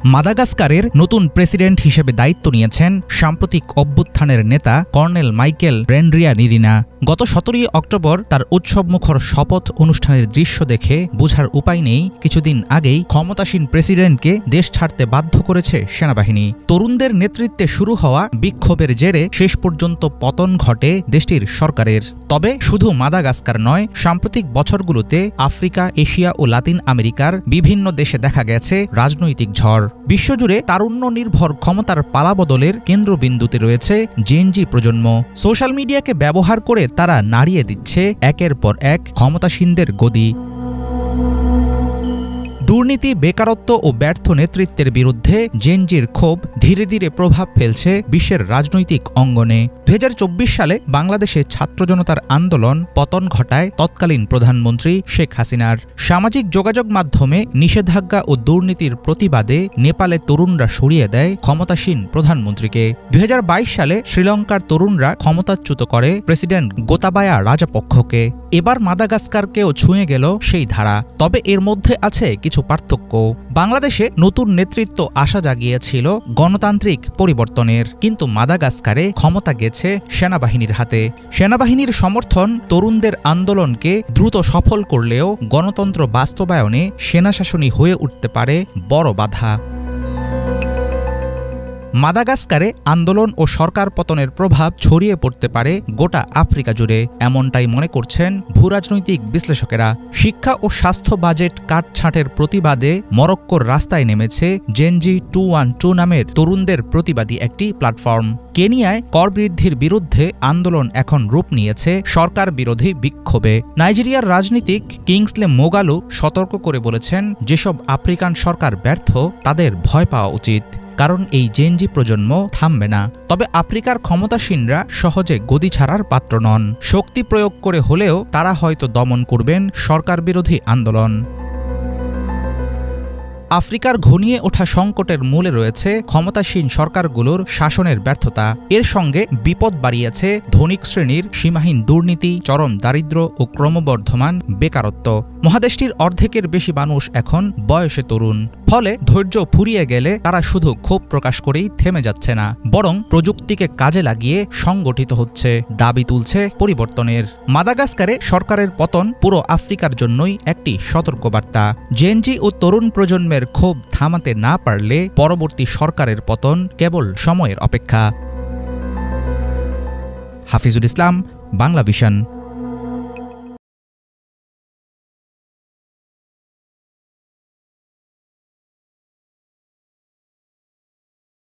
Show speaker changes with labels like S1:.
S1: মাদাগাস্কারের নতুন প্রেসিডেন্ট হিসেবে দায়িত্ব নিয়েছেন সাম্প্রতিক অভ্যুত্থানের নেতা কর্নেল মাইকেল র্যান্ড্রিয়ানিরিনা। গত 17 অক্টোবর তার উৎসবমুখর শপথ অনুষ্ঠানের দৃশ্য দেখে বোঝার উপায় নেই কিছুদিন আগেই ক্ষমতাসীন প্রেসিডেন্টকে দেশ ছাড়তে বাধ্য করেছে সেনাবাহিনী। তরুণদের নেতৃত্বে শুরু হওয়া বিক্ষোভের জেরে শেষ পর্যন্ত পতন ঘটে দেশটির সরকারের। তবে শুধু মাদাগাস্কার নয়, সাম্প্রতিক বছরগুলোতে আফ্রিকা, এশিয়া ও লাতিন আমেরিকার বিভিন্ন দেশে দেখা গেছে রাজনৈতিক ঝড়। বিশ্বজুড়ে তারুণ্য নির্ভর ক্ষমতার পালাবদলের কেন্দ্রবিন্দুতে রয়েছে জেনজি প্রজন্ম। সোশ্যাল মিডিয়াকে ব্যবহার করে তারা নাড়িয়ে দিচ্ছে একের পর এক ক্ষমতাসীনদের গদি। দুর্নীতি, বেকারত্ব ও ব্যর্থ নেতৃত্বের বিরুদ্ধে জেনজির ক্ষোভ ধীরে ধীরে প্রভাব ফেলছে বিশ্বের রাজনৈতিক অঙ্গনে। 2024 সালে বাংলাদেশে ছাত্র জনতার আন্দোলন পতন ঘটায় তৎকালীন প্রধানমন্ত্রী শেখ হাসিনার। সামাজিক যোগাযোগ মাধ্যমে নিষেধাজ্ঞা ও দুর্নীতির প্রতিবাদে নেপালে তরুণরা সরিয়ে দেয় ক্ষমতাসীন প্রধানমন্ত্রীকে। 2022 সালে শ্রীলঙ্কার তরুণরা ক্ষমতাচ্যুত করে প্রেসিডেন্ট গোতাবায়া রাজাপক্ষকে। এবার মাদাগাস্কারকেও ছুঁয়ে গেল সেই ধারা। তবে এর মধ্যে আছে কিছু পার্থক্য। বাংলাদেশে নতুন নেতৃত্ব আশা জাগিয়েছিল গণতান্ত্রিক পরিবর্তনের, কিন্তু মাদাগাস্কারে ক্ষমতা গেছে সেনাবাহিনীর হাতে। সেনাবাহিনীর সমর্থন তরুণদের আন্দোলনকে দ্রুত সফল করলেও গণতন্ত্র বাস্তবায়নে সেনাশাসনই হয়ে উঠতে পারে বড় বাধা। মাদাগাস্কারে আন্দোলন ও সরকার পতনের প্রভাব ছড়িয়ে পড়তে পারে গোটা আফ্রিকা জুড়ে, এমনটাই মনে করছেন ভূরাজনৈতিক বিশ্লেষকেরা। শিক্ষা ও স্বাস্থ্য বাজেট কাটছাঁটের প্রতিবাদে মরক্কোর রাস্তায় নেমেছে জেনজি 212 নামের তরুণদের প্রতিবাদী একটি প্ল্যাটফর্ম। কেনিয়ায় কর বৃদ্ধির বিরুদ্ধে আন্দোলন এখন রূপ নিয়েছে সরকার বিরোধী বিক্ষোভে। নাইজেরিয়ার রাজনীতিক কিংসলে মোগালু সতর্ক করে বলেছেন, যেসব আফ্রিকান সরকার ব্যর্থ তাদের ভয় পাওয়া উচিত, কারণ এই জেনজি প্রজন্ম থামবে না। তবে আফ্রিকার ক্ষমতাসীনরা সহজে গদি ছাড়ার পাত্র নন। শক্তি প্রয়োগ করে হলেও তারা হয়তো দমন করবেন সরকার বিরোধী আন্দোলন। আফ্রিকার ঘনিয়ে ওঠা সংকটের মূলে রয়েছে ক্ষমতাসীন সরকারগুলোর শাসনের ব্যর্থতা। এর সঙ্গে বিপদ বাড়িয়েছে ধনিক শ্রেণীর সীমাহীন দুর্নীতি, চরম দারিদ্র্য ও ক্রমবর্ধমান বেকারত্ব। মহাদেশটির অর্ধেকের বেশি মানুষ এখন বয়সে তরুণ। ফলে ধৈর্য ফুরিয়ে গেলে তারা শুধু ক্ষোভ প্রকাশ করেই থেমে যাচ্ছে না, বরং প্রযুক্তিকে কাজে লাগিয়ে সংগঠিত হচ্ছে, দাবি তুলছে পরিবর্তনের। মাদাগাস্কারে সরকারের পতন পুরো আফ্রিকার জন্যই একটি সতর্কবার্তা। জেনজি ও তরুণ প্রজন্মের ক্ষোভ থামাতে না পারলে পরবর্তী সরকারের পতন কেবল সময়ের অপেক্ষা। হাফিজুল ইসলাম, বাংলা ভিশন।